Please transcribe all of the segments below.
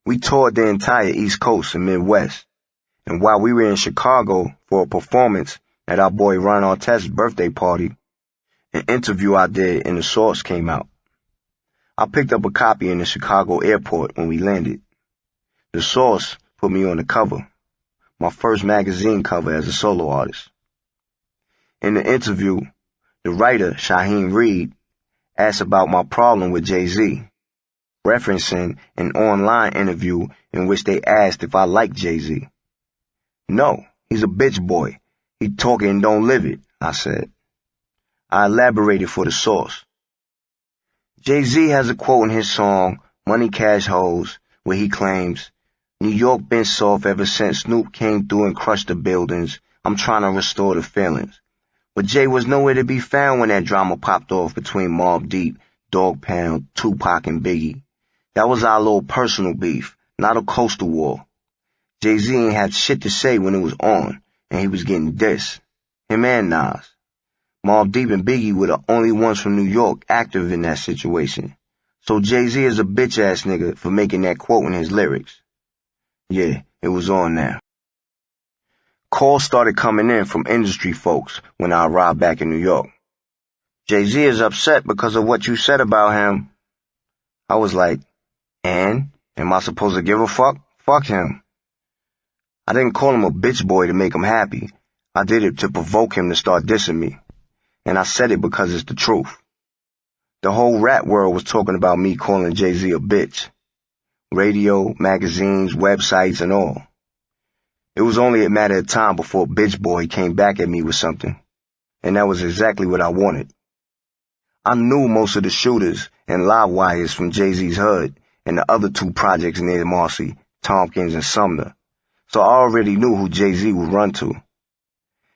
We toured the entire East Coast and Midwest, and while we were in Chicago for a performance at our boy Ron Artest's birthday party, an interview I did in The Source came out. I picked up a copy in the Chicago airport when we landed. The Source put me on the cover, my first magazine cover as a solo artist. In the interview, the writer, Shaheem Reed, asked about my problem with Jay-Z, referencing an online interview in which they asked if I liked Jay-Z. No, he's a bitch boy. He talk it and don't live it, I said. I elaborated for The Source. Jay-Z has a quote in his song, Money Cash Hoes, where he claims, New York been soft ever since Snoop came through and crushed the buildings. I'm trying to restore the feelings. But Jay was nowhere to be found when that drama popped off between Mobb Deep, Dogg Pound, Tupac, and Biggie. That was our little personal beef, not a coastal war. Jay-Z ain't had shit to say when it was on, and he was getting dissed. Him and Nas. Mobb Deep and Biggie were the only ones from New York active in that situation. So Jay-Z is a bitch-ass nigga for making that quote in his lyrics. Yeah, it was on now. Calls started coming in from industry folks when I arrived back in New York. Jay-Z is upset because of what you said about him. I was like, and? Am I supposed to give a fuck? Fuck him. I didn't call him a bitch boy to make him happy. I did it to provoke him to start dissing me. And I said it because it's the truth. The whole rap world was talking about me calling Jay-Z a bitch. Radio, magazines, websites, and all. It was only a matter of time before Bitch Boy came back at me with something. And that was exactly what I wanted. I knew most of the shooters and live wires from Jay-Z's hood and the other two projects near Marcy, Tompkins, and Sumner. So I already knew who Jay-Z would run to.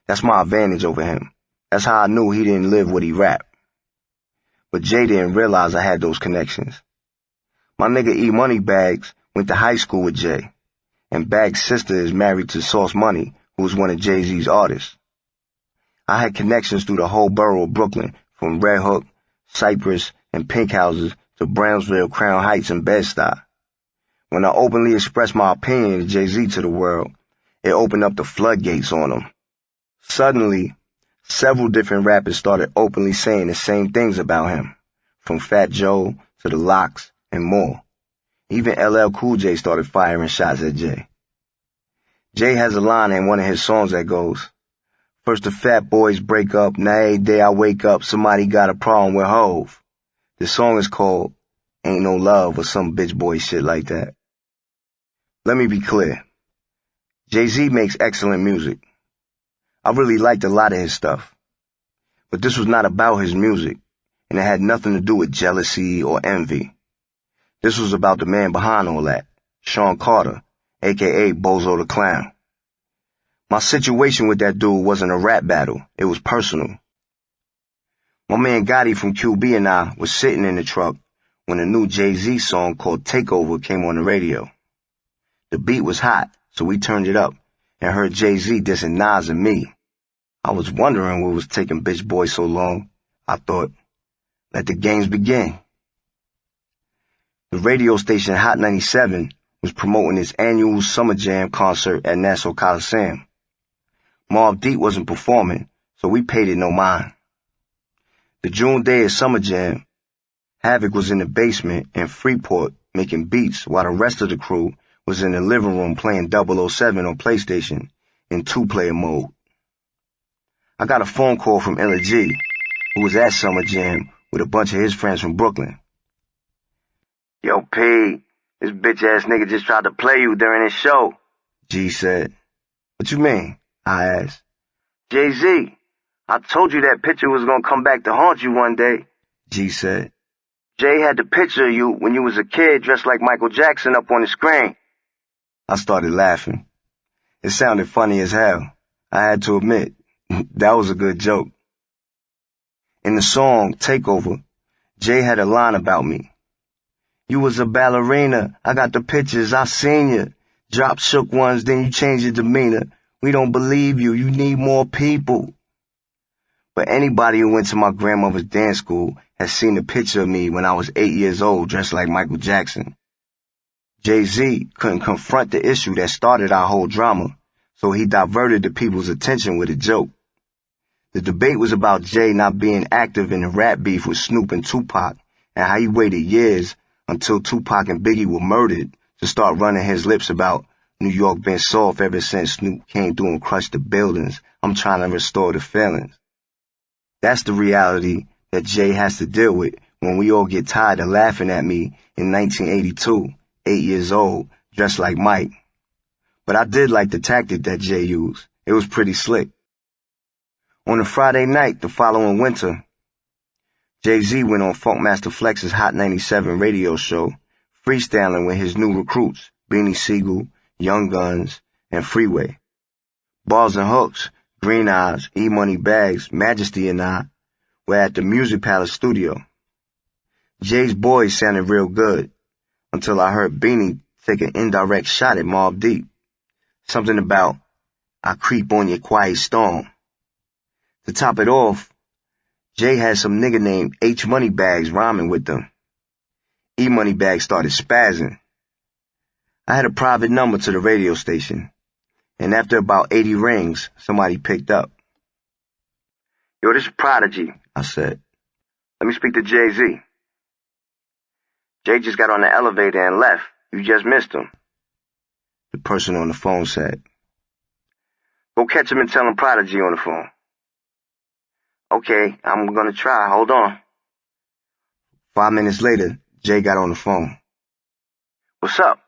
That's my advantage over him. That's how I knew he didn't live what he rapped. But Jay didn't realize I had those connections. My nigga E Money Bags went to high school with Jay, and Bags' sister is married to Sauce Money, who was one of Jay-Z's artists. I had connections through the whole borough of Brooklyn, from Red Hook, Cypress, and Pink Houses to Brownsville, Crown Heights, and Bed-Stuy. When I openly expressed my opinion of Jay-Z to the world, it opened up the floodgates on him. Suddenly, several different rappers started openly saying the same things about him, from Fat Joe to the Lox and more. Even LL Cool J started firing shots at Jay. Jay has a line in one of his songs that goes, First the fat boys break up, now every day I wake up, somebody got a problem with Hove. The song is called Ain't No Love or some bitch boy shit like that. Let me be clear. Jay-Z makes excellent music. I really liked a lot of his stuff. But this was not about his music, and it had nothing to do with jealousy or envy. This was about the man behind all that, Sean Carter, a.k.a. Bozo the Clown. My situation with that dude wasn't a rap battle, it was personal. My man Gotti from QB and I was sitting in the truck when a new Jay-Z song called Takeover came on the radio. The beat was hot, so we turned it up and heard Jay-Z dissing Nas and me. I was wondering what was taking Bitch Boy so long. I thought, let the games begin. The radio station Hot 97 was promoting its annual Summer Jam concert at Nassau Coliseum. Mobb Deep wasn't performing, so we paid it no mind. The June day of Summer Jam, Havoc was in the basement in Freeport making beats while the rest of the crew was in the living room playing 007 on PlayStation in two-player mode. I got a phone call from Illa G, who was at Summer Jam with a bunch of his friends from Brooklyn. Yo, P, this bitch-ass nigga just tried to play you during his show, G said. What you mean? I asked. Jay-Z, I told you that picture was gonna come back to haunt you one day, G said. Jay had the picture of you when you was a kid dressed like Michael Jackson up on the screen. I started laughing. It sounded funny as hell. I had to admit, that was a good joke. In the song, Takeover, Jay had a line about me. You was a ballerina, I got the pictures, I seen you. Dropped shook ones, then you changed your demeanor. We don't believe you, you need more people. But anybody who went to my grandmother's dance school has seen a picture of me when I was 8 years old dressed like Michael Jackson. Jay-Z couldn't confront the issue that started our whole drama, so he diverted the people's attention with a joke. The debate was about Jay not being active in the rap beef with Snoop and Tupac, and how he waited years until Tupac and Biggie were murdered to start running his lips about New York been soft ever since Snoop came through and crushed the buildings. I'm trying to restore the feelings. That's the reality that Jay has to deal with when we all get tired of laughing at me in 1982, 8 years old, dressed like Mike. But I did like the tactic that Jay used. It was pretty slick. On a Friday night the following winter, Jay-Z went on Funkmaster Flex's Hot 97 radio show, freestyling with his new recruits, Beanie Siegel, Young Guns, and Freeway. Bars and Hooks, Green Eyes, E-Money Bags, Majesty and I were at the Music Palace studio. Jay's boys sounded real good, until I heard Beanie take an indirect shot at Mobb Deep. Something about, I creep on your quiet storm. To top it off, Jay had some nigga named H Money Bags rhyming with them. E Money Bags started spazzing. I had a private number to the radio station, and after about 80 rings, somebody picked up. Yo, this is Prodigy, I said. Let me speak to Jay-Z. Jay just got on the elevator and left. You just missed him, the person on the phone said. Go catch him and tell him Prodigy on the phone. Okay, I'm gonna try. Hold on. 5 minutes later, Jay got on the phone. What's up?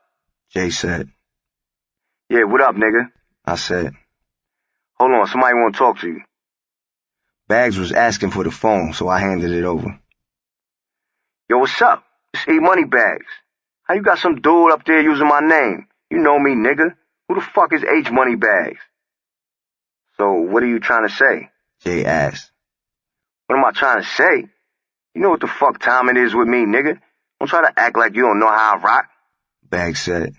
Jay said. Yeah, what up, nigga? I said. Hold on, somebody wanna talk to you. Bags was asking for the phone, so I handed it over. Yo, what's up? It's E-Money Bags. How you got some dude up there using my name? You know me, nigga. Who the fuck is H Money Bags? So, what are you trying to say? Jay asked. What am I trying to say? You know what the fuck time it is with me, nigga. Don't try to act like you don't know how I rock, Bags said.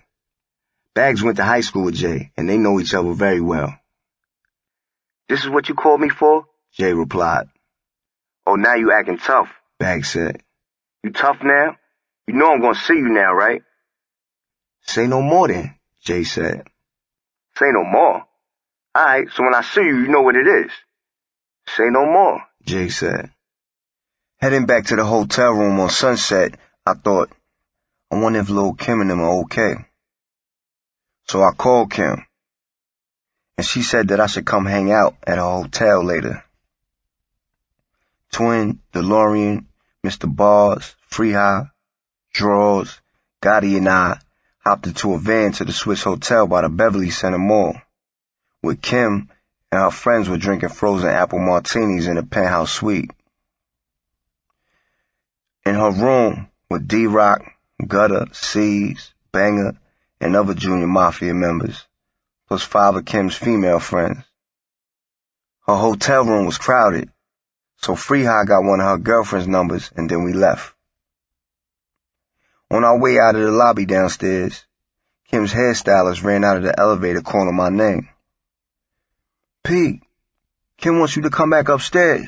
Bags went to high school with Jay, and they know each other very well. This is what you called me for? Jay replied. Oh, now you acting tough, Bags said. You tough now? You know I'm gonna see you now, right? Say no more then, Jay said. Say no more? Alright, so when I see you, you know what it is. Say no more, Jay said. Heading back to the hotel room on Sunset, I thought, I wonder if Lil' Kim and them are okay. So I called Kim, and she said that I should come hang out at her hotel later. Twin, DeLorean, Mr. Bars, Free High, Draws, Gotti and I hopped into a van to the Swiss Hotel by the Beverly Center Mall, where Kim and her friends were drinking frozen apple martinis in a penthouse suite. In her room were D-Rock, Gutter, C's, Banger, and other Junior Mafia members, plus 5 of Kim's female friends. Her hotel room was crowded, so Free High got one of her girlfriend's numbers and then we left. On our way out of the lobby downstairs, Kim's hairstylist ran out of the elevator calling my name. Pete, Kim wants you to come back upstairs.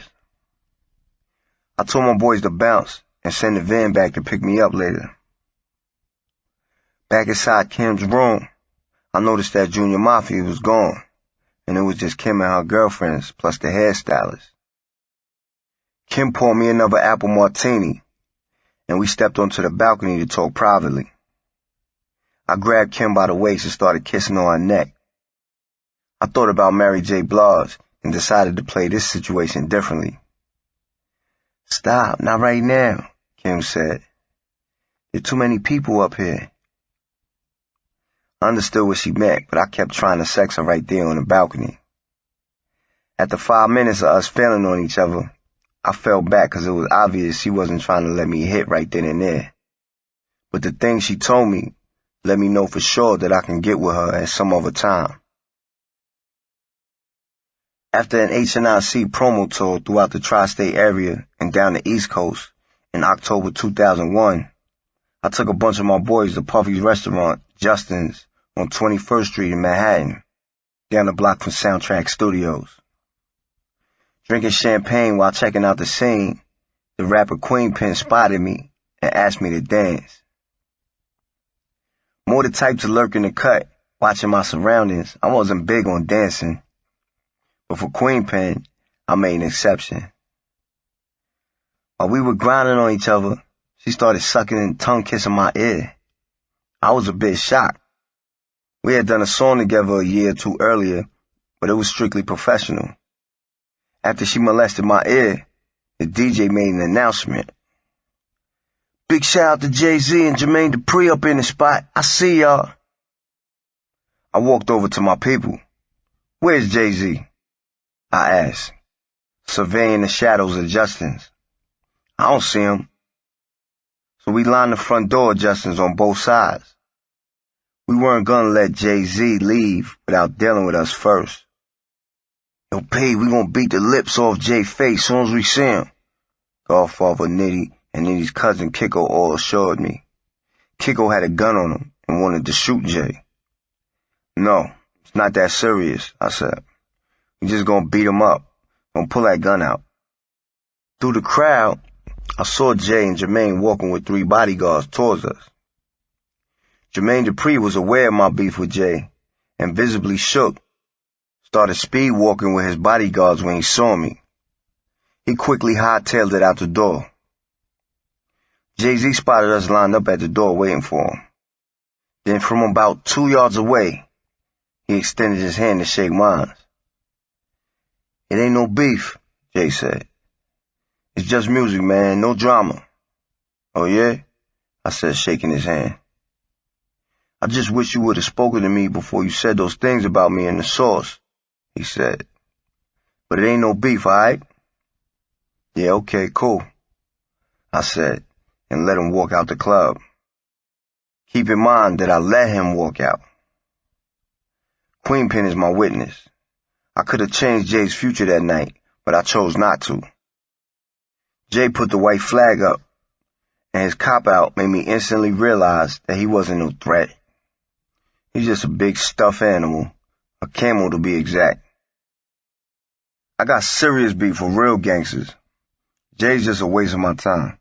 I told my boys to bounce and send the van back to pick me up later. Back inside Kim's room, I noticed that Junior Mafia was gone, and it was just Kim and her girlfriends plus the hairstylist. Kim poured me another apple martini, and we stepped onto the balcony to talk privately. I grabbed Kim by the waist and started kissing on her neck. I thought about Mary J. Blige and decided to play this situation differently. Stop, not right now, Kim said. There are too many people up here. I understood what she meant, but I kept trying to sex her right there on the balcony. After 5 minutes of us failing on each other, I fell back because it was obvious she wasn't trying to let me hit right then and there. But the things she told me let me know for sure that I can get with her at some other time. After an H&IC promo tour throughout the tri-state area and down the East Coast in October 2001, I took a bunch of my boys to Puffy's restaurant, Justin's, on 21st Street in Manhattan, down the block from Soundtrack Studios. Drinking champagne while checking out the scene, the rapper Queen Pen spotted me and asked me to dance. more the type to lurk in the cut, watching my surroundings. I wasn't big on dancing, but for Queen Pen, I made an exception. While we were grinding on each other, she started sucking and tongue-kissing my ear. I was a bit shocked. We had done a song together a year or two earlier, but it was strictly professional. After she molested my ear, the DJ made an announcement. Big shout out to Jay-Z and Jermaine Dupri up in the spot. I see y'all. I walked over to my people. Where's Jay-Z? I asked, surveying the shadows of Justin's. I don't see him. So we lined the front door of Justin's on both sides. We weren't gonna let Jay-Z leave without dealing with us first. Yo, P, we gonna beat the lips off Jay's face soon as we see him. Godfather Nitty and Nitty's cousin Kiko all assured me. Kiko had a gun on him and wanted to shoot Jay. No, it's not that serious, I said. We just gonna beat him up. Gonna pull that gun out. Through the crowd, I saw Jay and Jermaine walking with 3 bodyguards towards us. Jermaine Dupri was aware of my beef with Jay and visibly shook, started speed walking with his bodyguards when he saw me. He quickly hightailed it out the door. Jay-Z spotted us lined up at the door waiting for him. Then from about 2 yards away, he extended his hand to shake mine. It ain't no beef, Jay said. It's just music, man, no drama. Oh yeah? I said, shaking his hand. I just wish you would have spoken to me before you said those things about me in the source, he said. But it ain't no beef, alright? Yeah, okay, cool, I said, and let him walk out the club. Keep in mind that I let him walk out. Queen Pen is my witness. I could have changed Jay's future that night, but I chose not to. Jay put the white flag up, and his cop-out made me instantly realize that he wasn't no threat. He's just a big stuffed animal, a camel to be exact. I got serious beef for real gangsters. Jay's just a waste of my time.